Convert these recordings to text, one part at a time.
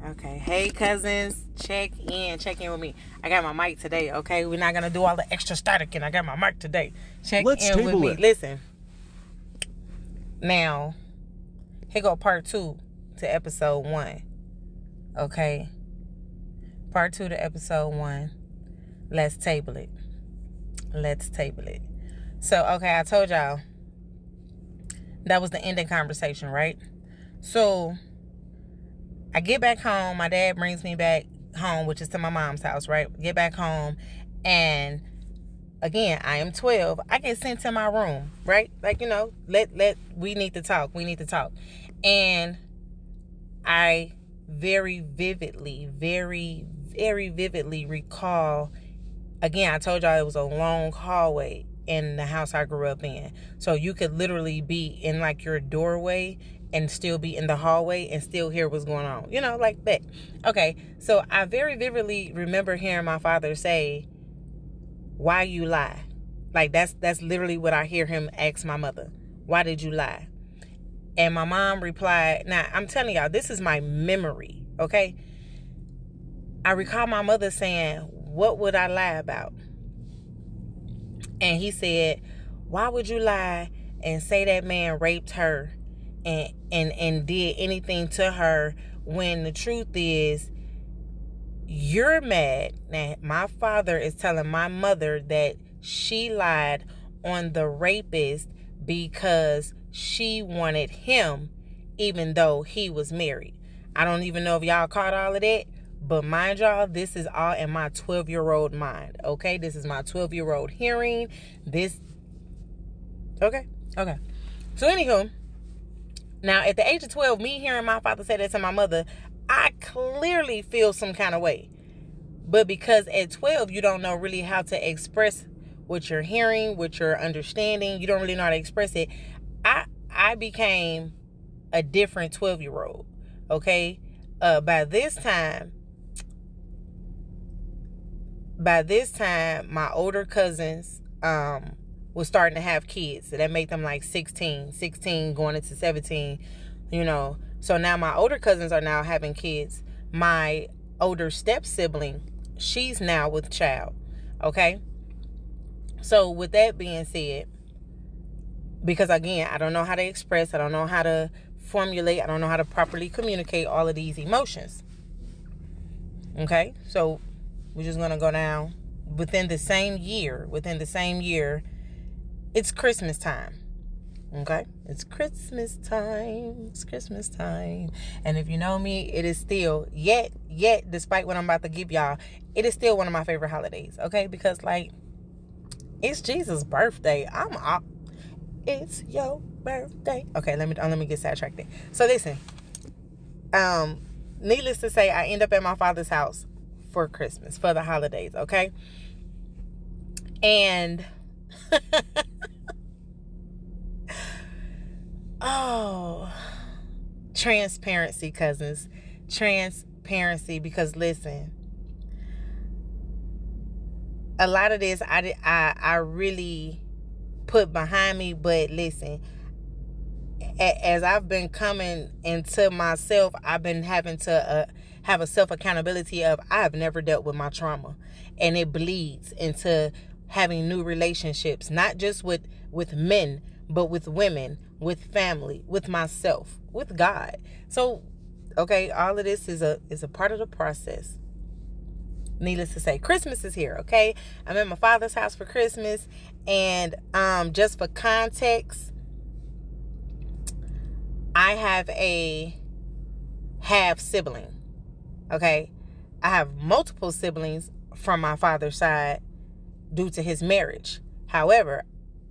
Okay. Hey, cousins. Check in with me. I got my mic today, okay? We're not going to do all the extra static, and I got my mic today. Let's in with table me. it. Listen. Now, here go part 2 to episode 1. Okay? Part 2 to episode 1. Let's table it. So, okay, I told y'all that was the ending conversation, right? So, I get back home. My dad brings me back home, which is to my mom's house, right? Get back home, and again, I am 12. I get sent to my room, right? Like, we need to talk. And I very vividly recall, again, I told y'all it was a long hallway in the house I grew up in. So you could literally be in like your doorway and still be in the hallway and still hear what's going on. Like that. Okay, so I very vividly remember hearing my father say, "Why you lie?" Like that's literally what I hear him ask my mother. "Why did you lie?" And my mom replied, now I'm telling y'all, this is my memory, okay? I recall my mother saying, "What would I lie about?" And he said, "Why would you lie and say that man raped her and did anything to her when the truth is you're mad?" Now, my father is telling my mother that she lied on the rapist because she wanted him even though he was married. I don't even know if y'all caught all of that, but mind y'all, this is all in my 12-year-old mind, okay? This is my 12-year-old hearing this. Okay. So anywho, now at the age of 12, me hearing my father say that to my mother, I clearly feel some kind of way. But because at 12, you don't know really how to express what you're hearing, what you're understanding. You don't really know how to express it. I became a different 12-year-old, okay? By this time, my older cousins was starting to have kids. So that made them like 16 going into 17, So now my older cousins are now having kids. My older step sibling, she's now with child, okay? So with that being said, because again, I don't know how to express, I don't know how to formulate, I don't know how to properly communicate all of these emotions. Okay, so we're just gonna go down. Within the same year, it's Christmas time. Okay, it's Christmas time. And if you know me, it is still yet, despite what I'm about to give y'all, it is still one of my favorite holidays. Okay, because like it's Jesus' birthday. It's your birthday. Okay, let me get sidetracked there. So listen, needless to say, I end up at my father's house for Christmas, for the holidays, okay? And transparency, cousins. Transparency, because listen, a lot of this I really put behind me, but listen, as I've been coming into myself, I've been having to have a self-accountability of I have never dealt with my trauma, and it bleeds into having new relationships, not just with men, but with women, with family, with myself, with God. So, okay, all of this is a part of the process. Needless to say, Christmas is here, okay? I'm at my father's house for Christmas, and just for context, I have a half sibling, okay? I have multiple siblings from my father's side due to his marriage. However,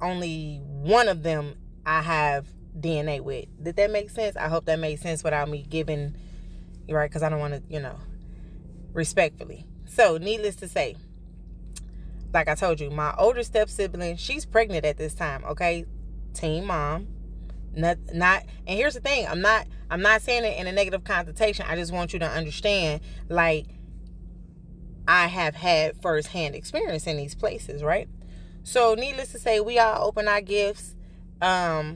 only one of them I have DNA with. Did that make sense? I hope that made sense without me giving, right? Because I don't want to, respectfully. So, needless to say, like I told you, my older step sibling, she's pregnant at this time, okay? Teen mom. Not and here's the thing, I'm not saying it in a negative connotation. I just want you to understand, like, I have had firsthand experience in these places, right? So needless to say, we all open our gifts. Now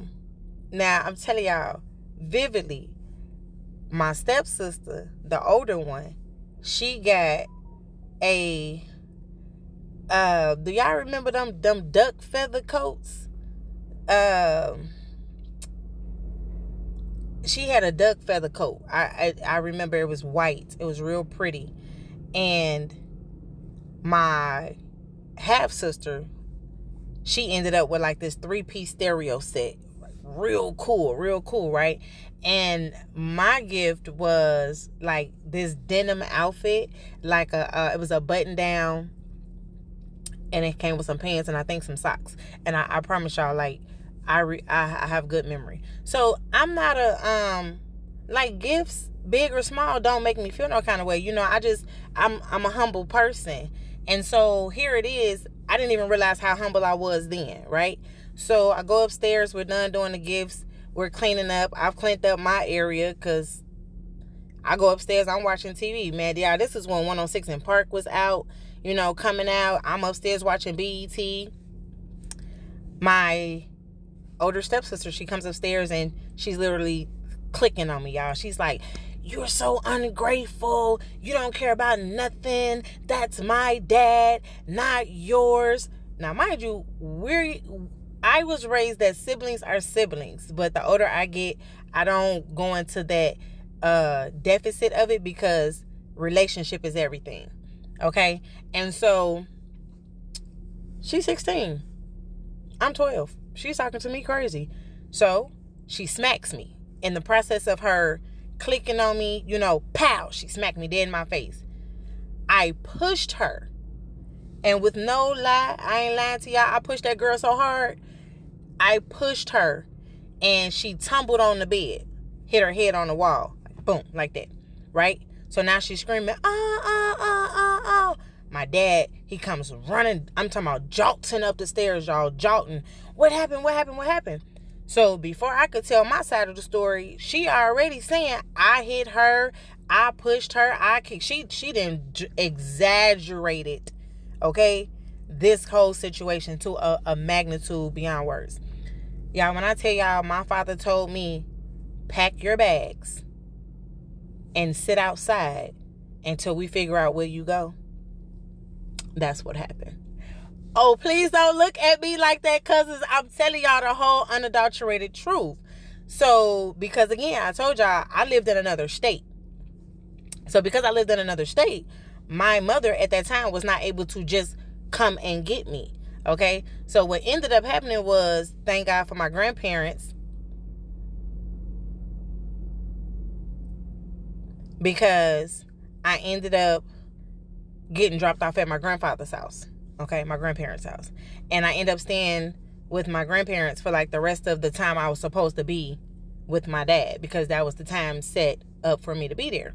I'm telling y'all vividly, My stepsister, the older one, she got a do y'all remember them duck feather coats? She had a duck feather coat. I remember it was white. It was real pretty. And my half sister, she ended up with like this 3-piece stereo set. Real cool, right? And my gift was like this denim outfit, like it was a button down, and it came with some pants and I think some socks. And I promise y'all, like, I have good memory. So I'm not like, gifts, big or small, don't make me feel no kind of way. You know, I'm a humble person. And so here it is. I didn't even realize how humble I was then, right? So I go upstairs. We're done doing the gifts. We're cleaning up. I've cleaned up my area because I go upstairs. I'm watching TV, man. Yeah, this is when 106 in Park was out, you know, coming out. I'm upstairs watching BET. My older stepsister, she comes upstairs and she's literally clicking on me, y'all. She's like, "You're so ungrateful. You don't care about nothing. That's my dad, not yours." Now, mind you, I was raised that siblings are siblings, but the older I get, I don't go into that deficit of it because relationship is everything. Okay? And so she's 16. I'm 12. She's talking to me crazy. So she smacks me. In the process of her clicking on me, you know, pow, she smacked me dead in my face. I pushed her. And with no lie, I ain't lying to y'all, I pushed that girl so hard. I pushed her and she tumbled on the bed, hit her head on the wall, boom, like that, right? So now she's screaming, oh. My dad, he comes running. I'm talking about jolting up the stairs, y'all, jolting. What happened? So before I could tell my side of the story, she already saying, I hit her, I pushed her, I kicked. She didn't exaggerate it, okay? This whole situation to a magnitude beyond words. Y'all, when I tell y'all, my father told me, pack your bags and sit outside until we figure out where you go. That's what happened. Oh, please don't look at me like that, cousins. I'm telling y'all the whole unadulterated truth. So, because again, I told y'all, I lived in another state. So, because I lived in another state, my mother at that time was not able to just come and get me. Okay? So, what ended up happening was, thank God for my grandparents, because I ended up getting dropped off at my grandfather's house. Okay, my grandparents' house. And I ended up staying with my grandparents for like the rest of the time I was supposed to be with my dad, because that was the time set up for me to be there.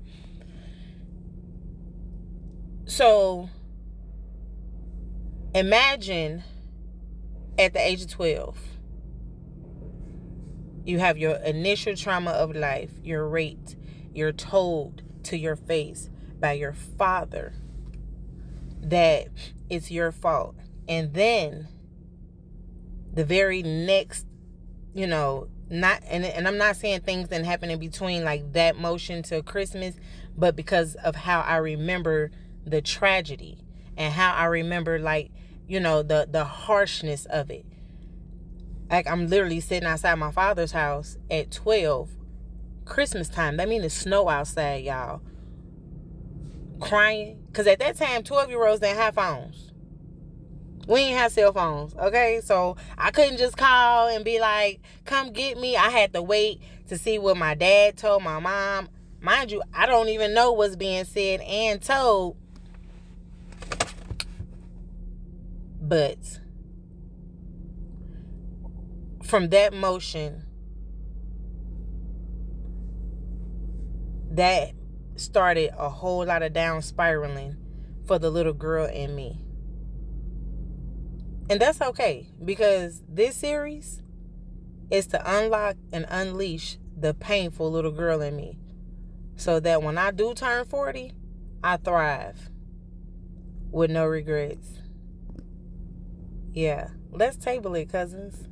So imagine at the age of 12, you have your initial trauma of life. You're raped. You're told to your face by your father that it's your fault. And then the very next, you know, not, and I'm not saying things didn't happen in between like that motion to Christmas, but because of how I remember the tragedy and how I remember, like, you know, the harshness of it. Like, I'm literally sitting outside my father's house at 12, Christmas time. That means it's snow outside, y'all. Crying. Because at that time, 12-year-olds didn't have phones. We ain't have cell phones, okay? So I couldn't just call and be like, come get me. I had to wait to see what my dad told my mom. Mind you, I don't even know what's being said and told. But from that motion, that started a whole lot of down spiraling for the little girl in me. And that's okay, because this series is to unlock and unleash the painful little girl in me, so that when I do turn 40, I thrive with no regrets. Yeah, let's table it, cousins.